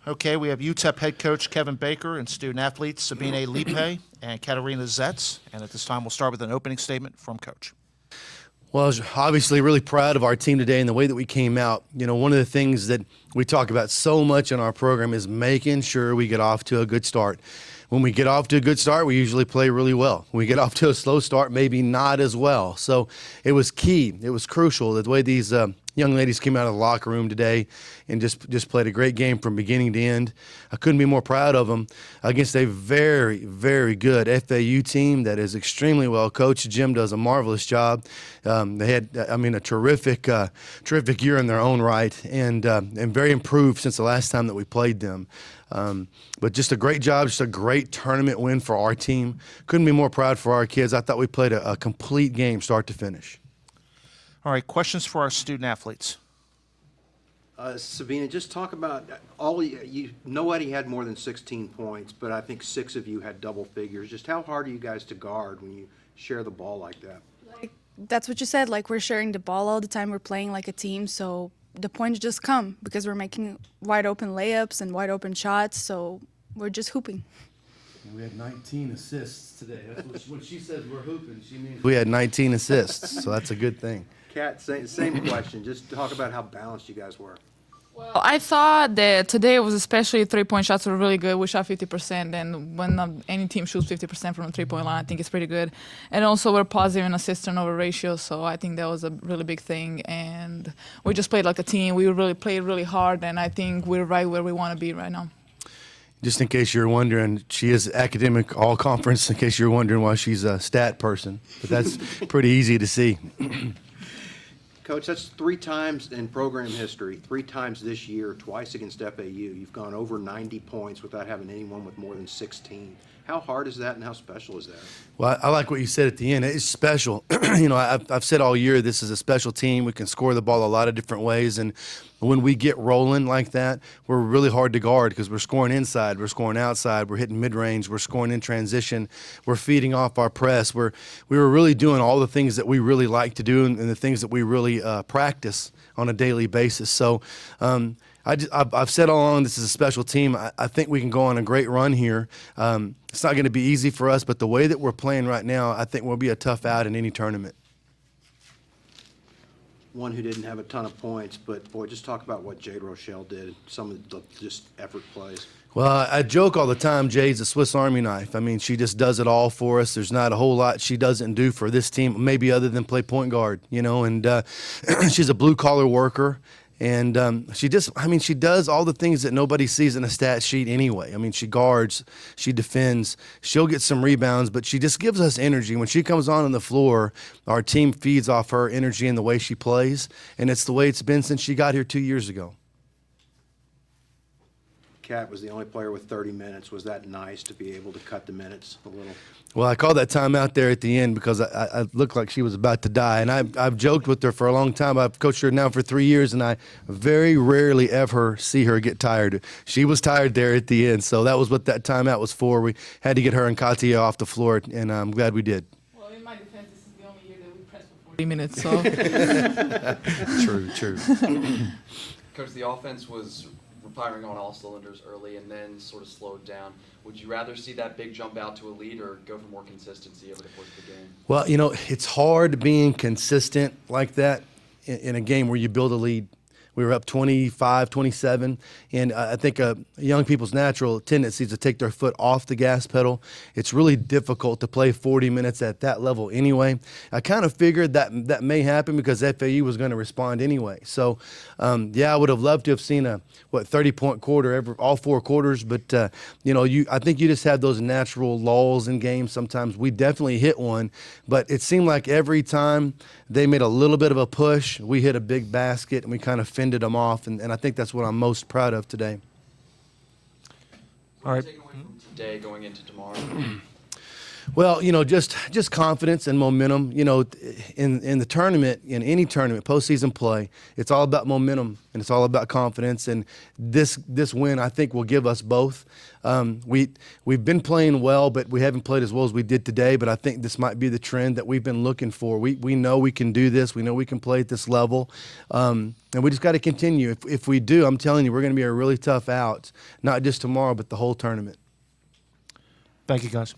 Okay, we have UTEP head coach Kevin Baker and student athletes Sabine Lipe and Katarina Zetz. And at this time, we'll start with an opening statement from Coach. Well, I was obviously really proud of our team today and the way that we came out. You know, one of the things that we talk about so much in our program is making sure we get off to a good start. When we get off to a good start, we usually play really well. When we get off to a slow start, maybe not as well. So it was key. It was crucial the way these young ladies came out of the locker room today and just played a great game from beginning to end. I couldn't be more proud of them against a very, very good FAU team that is extremely well coached. Jim does a marvelous job. They had, a terrific year in their own right, and very improved since the last time that we played them. But just a great job, just a great tournament win for our team. Couldn't be more proud for our kids. I thought we played a complete game start to finish. All right, questions for our student athletes. Sabina, just talk about nobody had more than 16 points, but I think 6 of you had double figures. Just how hard are you guys to guard when you share the ball like that? That's what you said. Like, we're sharing the ball all the time. We're playing like a team, so the points just come because we're making wide open layups and wide open shots, so we're just hooping. We had 19 assists today. That's when she says we're hooping, she means we had 19 assists, so that's a good thing. Kat, same question. Just talk about how balanced you guys were. Well, I thought that today was especially three-point shots were really good. We shot 50%, and when any team shoots 50% from the three-point line, I think it's pretty good. And also we're positive in assist turnover ratio, so I think that was a really big thing. And we just played like a team. We really played really hard, and I think we're right where we want to be right now. Just in case you're wondering, she is academic all-conference, in case you're wondering why she's a stat person. But that's pretty easy to see. Coach, that's 3 times in program history, 3 times this year, twice against FAU. You've gone over 90 points without having anyone with more than 16. How hard is that, and how special is that? Well, I like what you said at the end. It's special. You know, I've said all year this is a special team. We can score the ball a lot of different ways, and when we get rolling like that, we're really hard to guard because we're scoring inside, we're scoring outside, we're hitting mid-range, we're scoring in transition, we're feeding off our press. We were really doing all the things that we really like to do and the things that we really practice on a daily basis. So I've said all along this is a special team. I think we can go on a great run here. It's not going to be easy for us, but the way that we're playing right now, I think we'll be a tough out in any tournament. One who didn't have a ton of points, but boy, just talk about what Jade Rochelle did, some of the just effort plays. Well, I joke all the time, Jade's a Swiss Army knife. I mean, she just does it all for us. There's not a whole lot she doesn't do for this team, maybe other than play point guard, you know, and she's a blue-collar worker. And she does all the things that nobody sees in a stat sheet anyway. I mean, she guards, she defends, she'll get some rebounds, but she just gives us energy. When she comes on the floor, our team feeds off her energy and the way she plays, and it's the way it's been since she got here 2 years ago. Kat was the only player with 30 minutes. Was that nice to be able to cut the minutes a little? Well, I called that timeout there at the end because I looked like she was about to die. And I've joked with her for a long time. I've coached her now for 3 years, and I very rarely ever see her get tired. She was tired there at the end, so that was what that timeout was for. We had to get her and Katia off the floor, and I'm glad we did. Well, in my defense, this is the only year that we pressed for 40 minutes, so. True. Coach, the offense was firing on all cylinders early and then sort of slowed down. Would you rather see that big jump out to a lead or go for more consistency over the course of the game? Well, you know, it's hard being consistent like that in a game where you build a lead. We were up 25, 27, and I think young people's natural tendency is to take their foot off the gas pedal. It's really difficult to play 40 minutes at that level anyway. I kind of figured that may happen because FAU was going to respond anyway. So, I would have loved to have seen a 30-point quarter all 4 quarters, but I think you just have those natural lulls in games. Sometimes we definitely hit one, but it seemed like every time they made a little bit of a push, we hit a big basket and we kind of fended them off, and I think that's what I'm most proud of today. What are you taking away from today going into tomorrow? Well, just confidence and momentum. In the tournament, in any tournament, postseason play, it's all about momentum and it's all about confidence. And this win, I think, will give us both. We've been playing well, but we haven't played as well as we did today. But I think this might be the trend that we've been looking for. We know we can do this. We know we can play at this level, and we just got to continue. If we do, I'm telling you, we're going to be a really tough out, not just tomorrow, but the whole tournament. Thank you, guys.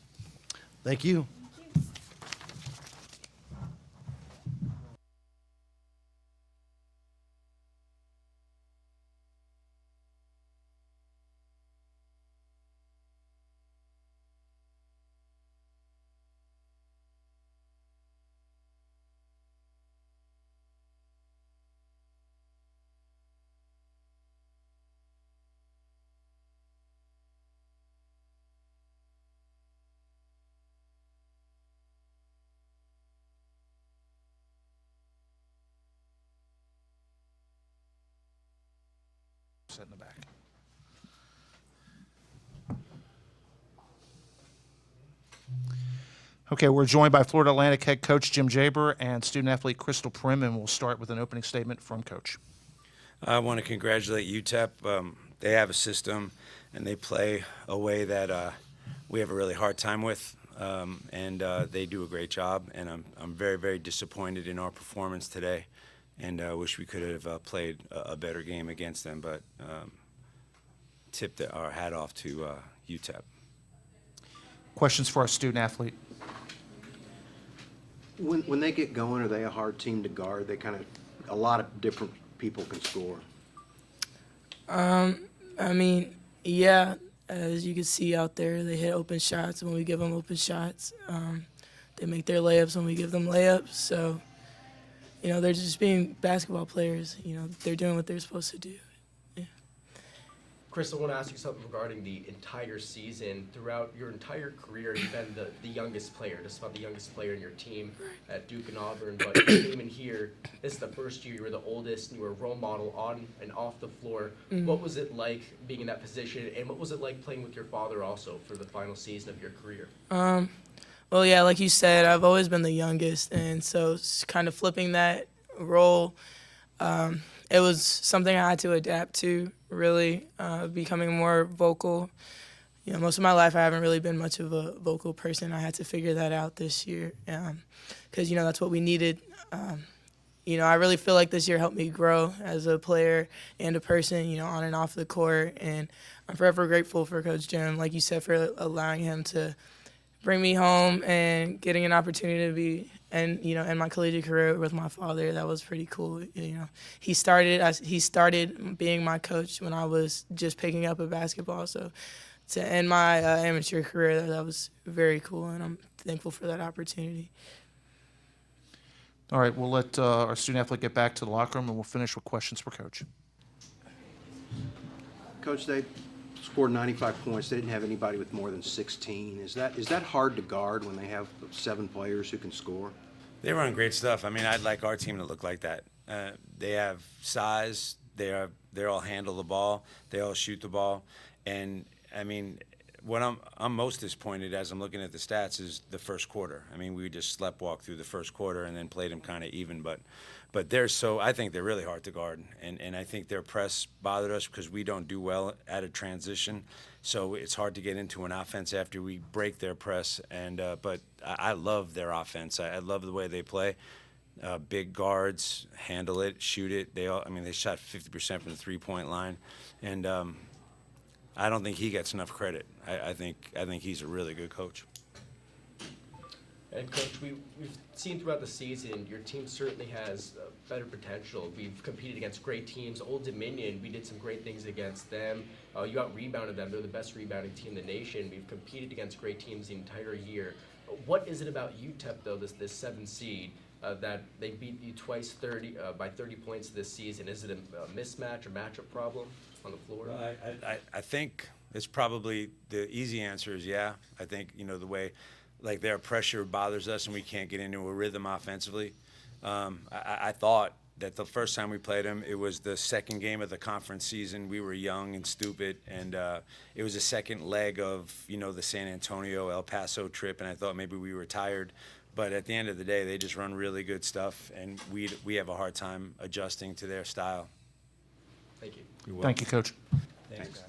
Thank you. Sit in the back. Okay, we're joined by Florida Atlantic head coach Jim Jaber and student athlete Crystal Prim, and we'll start with an opening statement from Coach. I want to congratulate UTEP. They have a system, and they play a way that we have a really hard time with, and they do a great job. And I'm very, very disappointed in our performance today, and I wish we could have played a better game against them. But tip our hat off to UTEP. Questions for our student athlete? When they get going, are they a hard team to guard? They a lot of different people can score. I mean, yeah, as you can see out there, they hit open shots when we give them open shots. They make their layups when we give them layups. So, they're just being basketball players. They're doing what they're supposed to do. Yeah. Crystal, I want to ask you something regarding the entire season. Throughout your entire career, you've been the youngest player, just about the youngest player in your team at Duke and Auburn. But you came in here, this is the first year you were the oldest, and you were a role model on and off the floor. Mm-hmm. What was it like being in that position, and what was it like playing with your father also for the final season of your career? Well, yeah, like you said, I've always been the youngest, and so it's kind of flipping that role. It was something I had to adapt to, really, becoming more vocal. Most of my life I haven't really been much of a vocal person. I had to figure that out this year because, that's what we needed. I really feel like this year helped me grow as a player and a person, on and off the court. And I'm forever grateful for Coach Jim, like you said, for allowing him to bring me home and getting an opportunity to be in my collegiate career with my father. That was pretty cool. He started being my coach when I was just picking up a basketball. So to end my amateur career, that was very cool, and I'm thankful for that opportunity. All right, we'll let our student athlete get back to the locker room, and we'll finish with questions for Coach. Coach, they scored 95 points. They didn't have anybody with more than 16. Is that hard to guard when they have 7 players who can score? They run great stuff. I mean, I'd like our team to look like that. They have size. They all handle the ball. They all shoot the ball. And I mean, what I'm most disappointed as I'm looking at the stats is the first quarter. I mean, we just sleptwalked through the first quarter and then played them kind of even. But I think they're really hard to guard. And I think their press bothered us because we don't do well at a transition. So it's hard to get into an offense after we break their press. But I love their offense. I love the way they play. Big guards, handle it, shoot it. They shot 50% from the three-point line. And I don't think he gets enough credit. I think he's a really good coach. And Coach, we've seen throughout the season, your team certainly has better potential. We've competed against great teams. Old Dominion, we did some great things against them. You out-rebounded them. They're the best rebounding team in the nation. We've competed against great teams the entire year. What is it about UTEP, though, this 7 seed, that they beat you twice by 30 points this season? Is it a mismatch or matchup problem on the floor? I think it's probably the easy answer is yeah. I think, the way their pressure bothers us and we can't get into a rhythm offensively. I thought that the first time we played them, it was the second game of the conference season. We were young and stupid, and it was the second leg of, you know, the San Antonio, El Paso trip, and I thought maybe we were tired. But at the end of the day, they just run really good stuff, and we have a hard time adjusting to their style. Thank you. Thank you, Coach. Thanks.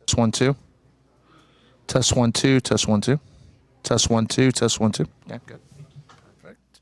Test 1 2. Test 1 2. Test 1 2. Test 1 2. Test 1 2. Yeah, good. Perfect.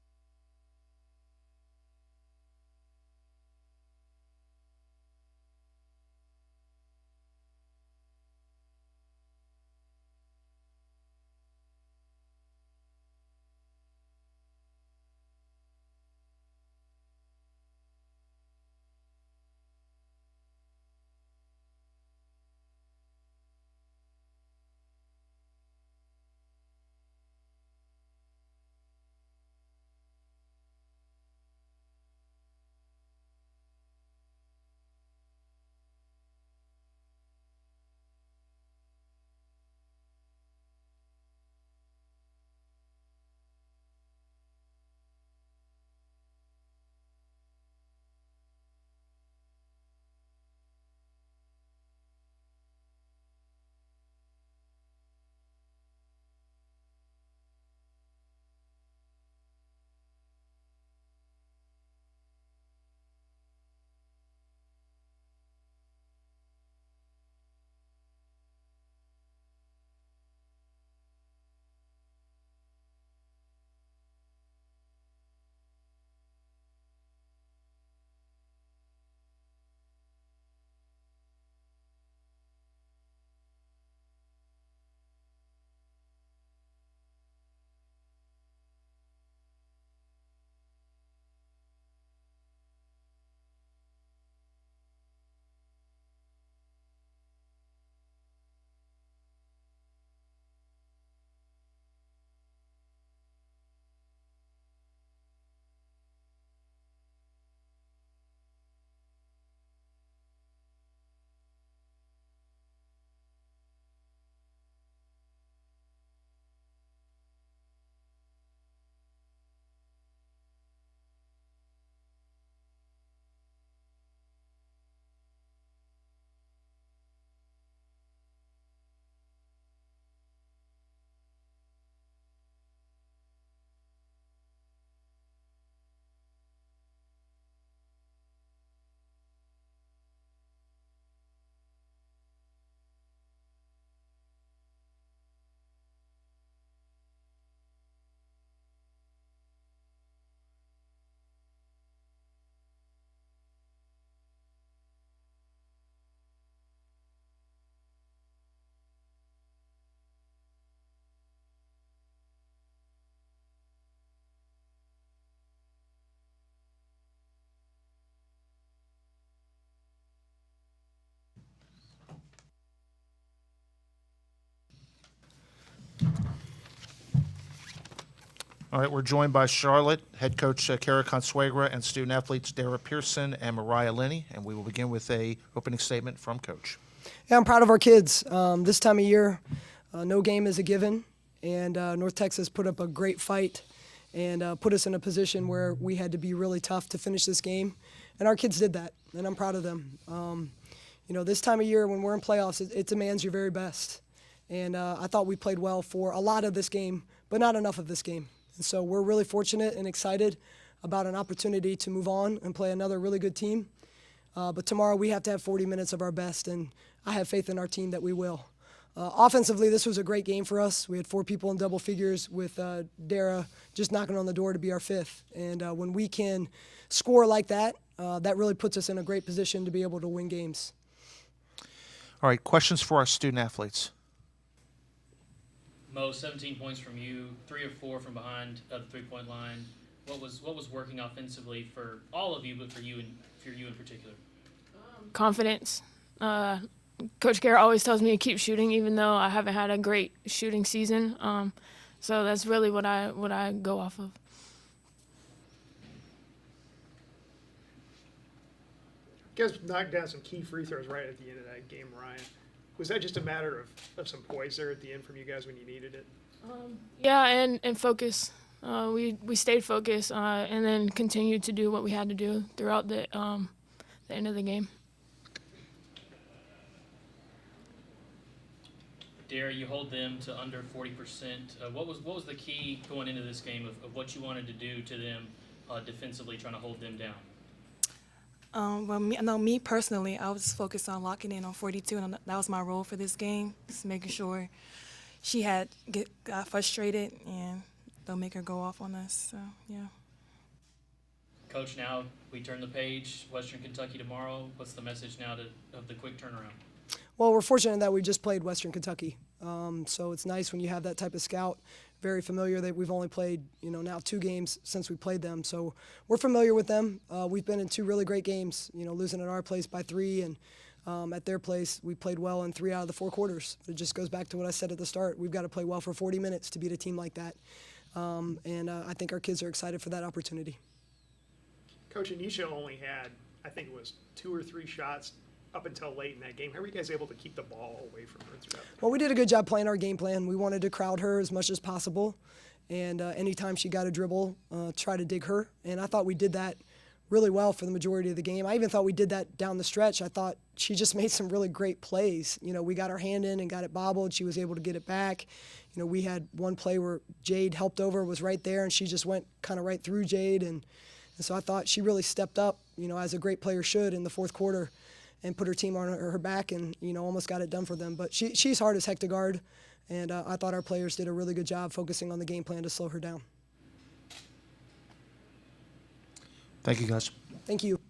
All right, we're joined by Charlotte head coach Kara Consuegra and student athletes Dara Pearson and Mariah Linney, and we will begin with a opening statement from Coach. Yeah, I'm proud of our kids. This time of year, no game is a given, and North Texas put up a great fight and put us in a position where we had to be really tough to finish this game, and our kids did that, and I'm proud of them. This time of year when we're in playoffs, it demands your very best, and I thought we played well for a lot of this game, but not enough of this game. And so we're really fortunate and excited about an opportunity to move on and play another really good team. But tomorrow we have to have 40 minutes of our best, and I have faith in our team that we will. Offensively, this was a great game for us. We had 4 people in double figures with Dara just knocking on the door to be our 5th. And when we can score like that, that really puts us in a great position to be able to win games. All right, questions for our student athletes. Mo, 17 points from you, 3 of 4 from behind the 3-point line. What was working offensively for all of you, but for you in particular? Confidence. Coach Garrett always tells me to keep shooting, even though I haven't had a great shooting season. So that's really what I go off of. You guys knocked down some key free throws right at the end of that game, Ryan. Was that just a matter of some poise there at the end from you guys when you needed it? Yeah, and focus. We stayed focused and then continued to do what we had to do throughout the end of the game. Dara, you hold them to under 40%. What was the key going into this game of what you wanted to do to them defensively, trying to hold them down? Me personally, I was focused on locking in on 42, and that was my role for this game, just making sure she got frustrated and don't make her go off on us. So yeah. Coach, now we turn the page. Western Kentucky tomorrow. What's the message now of the quick turnaround? Well, we're fortunate that we just played Western Kentucky. So it's nice when you have that type of scout, very familiar. That we've only played, now 2 games since we played them. So we're familiar with them. We've been in 2 really great games, losing at our place by 3 and at their place we played well in 3 out of the 4 quarters. It just goes back to what I said at the start. We've got to play well for 40 minutes to beat a team like that. I think our kids are excited for that opportunity. Coach, Anisha only had, I think it was 2 or 3 shots up until late in that game. How were you guys able to keep the ball away from her throughout? Well, we did a good job playing our game plan. We wanted to crowd her as much as possible, and anytime she got a dribble, try to dig her. And I thought we did that really well for the majority of the game. I even thought we did that down the stretch. I thought she just made some really great plays. We got our hand in and got it bobbled. She was able to get it back. We had one play where Jade helped over, was right there, and she just went kind of right through Jade. And so I thought she really stepped up, as a great player should in the 4th quarter, and put her team on her back and, almost got it done for them. But she's hard as heck to guard, and I thought our players did a really good job focusing on the game plan to slow her down. Thank you, guys. Thank you.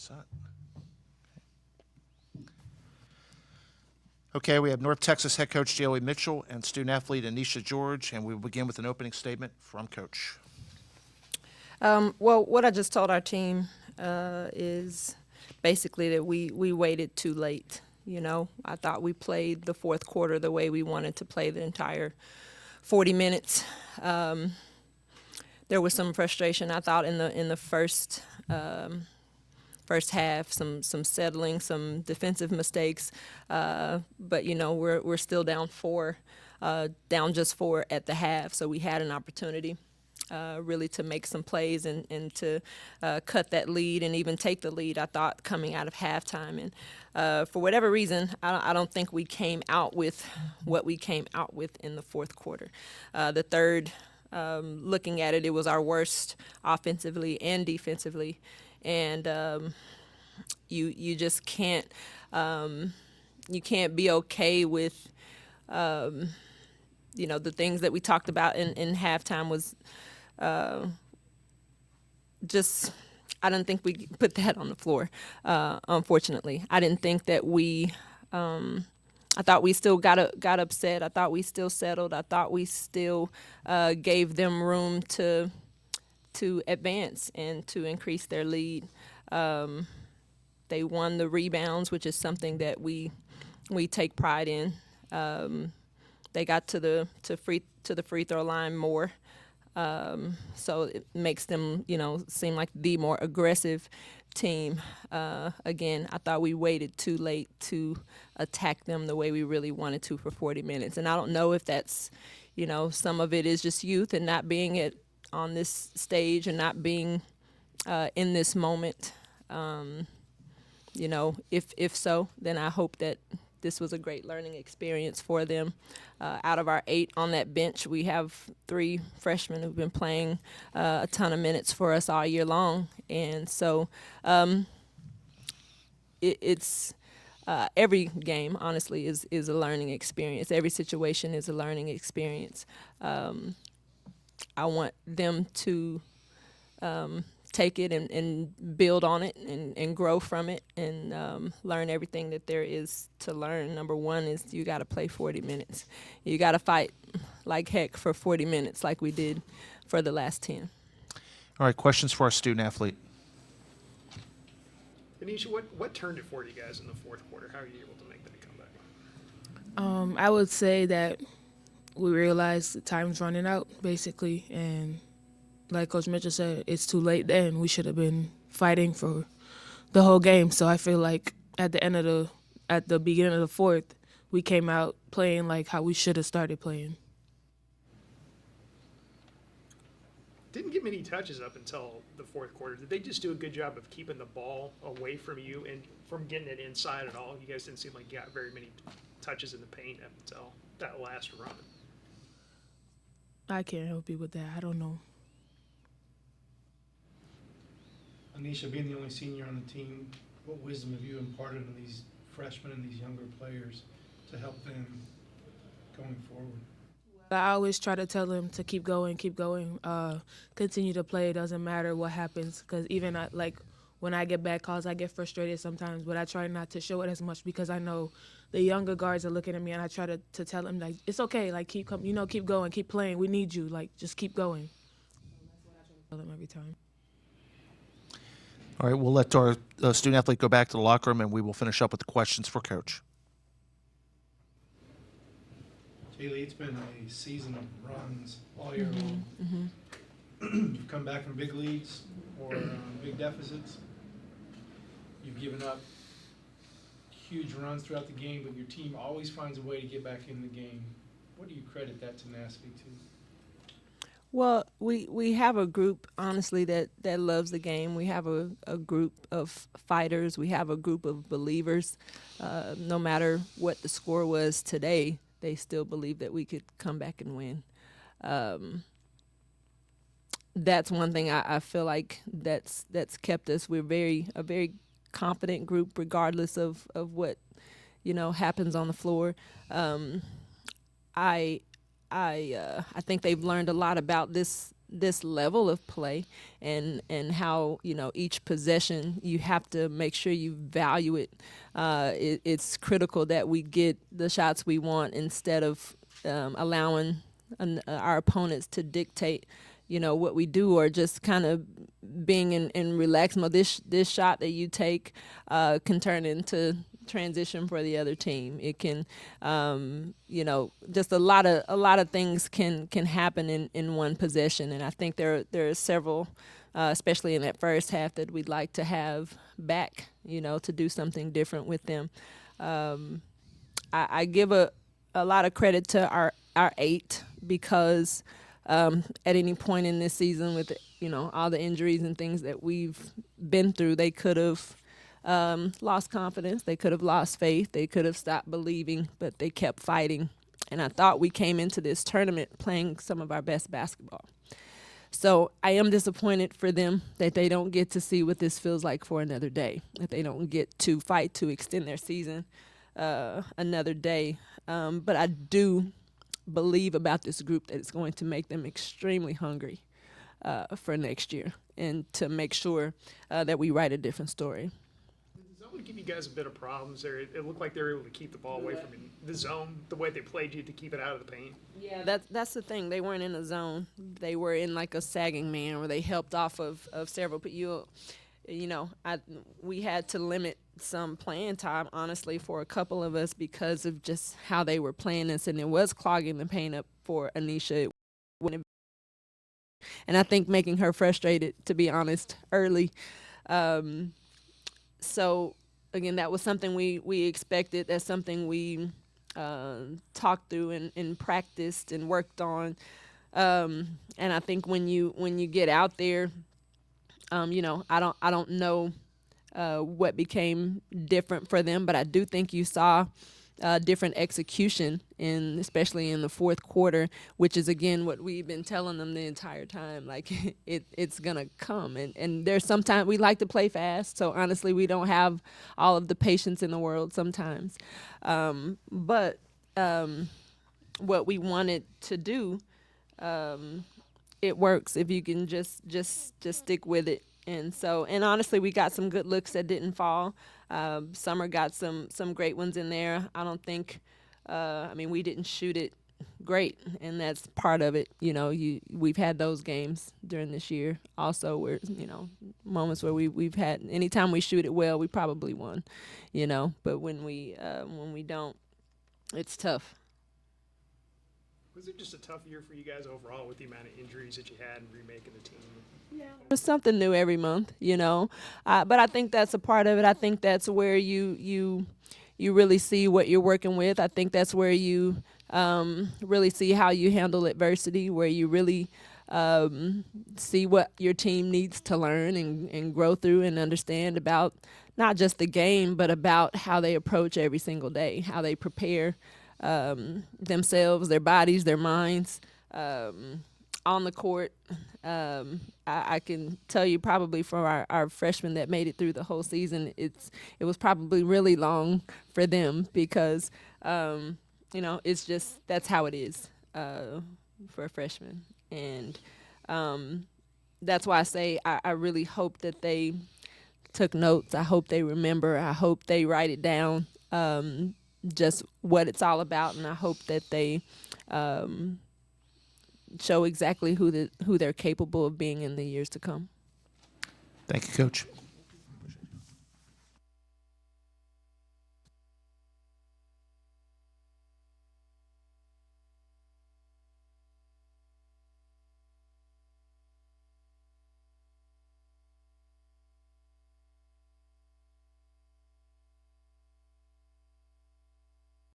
Set. Okay, we have North Texas head coach Joey Mitchell and student athlete Anisha George, and we will begin with an opening statement from Coach. Well, what I just told our team is basically that we waited too late. You know, I thought we played the fourth quarter the way we wanted to play the entire 40 minutes. There was some frustration, I thought, in the first half, some settling, some defensive mistakes. But you know, we're still down just four at the half, so we had an opportunity. Really to make some plays and to cut that lead and even take the lead, I thought, coming out of halftime. And for whatever reason, I don't think we came out with what we came out with in the fourth quarter. The third, looking at it, it was our worst offensively and defensively. And you just can't you can't be okay with you know, the things that we talked about in halftime was just, I don't think we put that on the floor, unfortunately. I didn't think that I thought we still got upset. I thought we still settled. I thought we still gave them room to advance and to increase their lead. They won the rebounds, which is something that we take pride in. They got to the free throw line more. So it makes them, you know, seem like the more aggressive team. Again, I thought we waited too late to attack them the way we really wanted to for 40 minutes. And I don't know if that's, you know, some of it is just youth and not being on this stage and not being in this moment. You know, if so, then I hope that this was a great learning experience for them. Out of our 8 on that bench, we have 3 freshmen who've been playing a ton of minutes for us all year long. And so it's every game, honestly, is a learning experience. Every situation is a learning experience. I want them to take it and build on it and grow from it and learn everything that there is to learn. Number one is you got to play 40 minutes. You got to fight like heck for 40 minutes like we did for the last 10. All right, questions for our student athlete. Anisha, what turned it for you guys in the fourth quarter? How are you able to make that comeback? I would say that we realized the time's running out, basically, and like Coach Mitchell said, it's too late then. We should have been fighting for the whole game. So I feel like at the beginning of the fourth, we came out playing like how we should have started playing. Didn't get many touches up until the fourth quarter. Did they just do a good job of keeping the ball away from you and from getting it inside at all? You guys didn't seem like you got very many touches in the paint up until that last run. I can't help you with that. I don't know. Anisha, being the only senior on the team, what wisdom have you imparted on these freshmen and these younger players to help them going forward? I always try to tell them to keep going, continue to play. It doesn't matter what happens, because even like when I get bad calls, I get frustrated sometimes, but I try not to show it as much because I know the younger guards are looking at me, and I try to tell them, like, it's okay, like keep going, keep playing. We need you, like just keep going. That's what I try to tell them every time. All right, we'll let our student athlete go back to the locker room, and we will finish up with the questions for Coach. Jaylee, it's been a season of runs all year long. You've come back from big leads or big deficits. You've given up huge runs throughout the game, but your team always finds a way to get back in the game. What do you credit that tenacity to? Well, we have a group, honestly, that loves the game. We have a group of fighters. We have a group of believers. No matter what the score was today, they still believe that we could come back and win. That's one thing I feel like that's kept us. We're a very confident group, regardless of what happens on the floor. I think they've learned a lot about this this level of play and how, each possession you have to make sure you value it. It's critical that we get the shots we want instead of allowing our opponents to dictate, what we do, or just kind of being in relaxed mode. This shot that you take can turn into transition for the other team. It can, just a lot of things can happen in one possession. And I think there are several, especially in that first half, that we'd like to have back, to do something different with them. I give a lot of credit to our 8 because at any point in this season with, all the injuries and things that we've been through, they could have lost confidence. They could have lost faith. They could have stopped believing, but they kept fighting. And I thought we came into this tournament playing some of our best basketball. So I am disappointed for them that they don't get to see what this feels like for another day, that they don't get to fight to extend their season another day. But I do believe about this group that it's going to make them extremely hungry for next year, and to make sure that we write a different story. Does that would give you guys a bit of problems there? It looked like they were able to keep the ball away from the zone, the way they played you to keep it out of the paint. Yeah, that's the thing. They weren't in a zone. They were in like a sagging man where they helped off of several. But we had to limit some playing time, honestly, for a couple of us because of just how they were playing us, and it was clogging the paint up for Anisha. And I think making her frustrated, to be honest, early. So, again, that was something we expected. That's something we talked through and practiced and worked on. And I think when you get out there, I don't know what became different for them, but I do think you saw different execution, especially in the fourth quarter, which is, again, what we've been telling them the entire time. Like, it's going to come. And there's sometimes we like to play fast, so honestly, we don't have all of the patience in the world sometimes. But what we wanted to do, it works if you can just stick with it. And honestly, we got some good looks that didn't fall. Summer got some great ones in there. I don't think, we didn't shoot it great, and that's part of it. We've had those games during this year also where, moments where we've had, anytime we shoot it well, we probably won, but when we don't, it's tough. Was it just a tough year for you guys overall with the amount of injuries that you had and remaking the team? Yeah, there's something new every month, but I think that's a part of it. I think that's where you really see what you're working with. I think that's where you really see how you handle adversity, where you really see what your team needs to learn and grow through and understand about not just the game, but about how they approach every single day, how they prepare themselves, their bodies, their minds on the court. I can tell you probably for our freshmen that made it through the whole season, it was probably really long for them because, it's just, that's how it is for a freshman. And that's why I say I really hope that they took notes. I hope they remember. I hope they write it down, just what it's all about. And I hope that they show exactly who they're capable of being in the years to come. Thank you, Coach.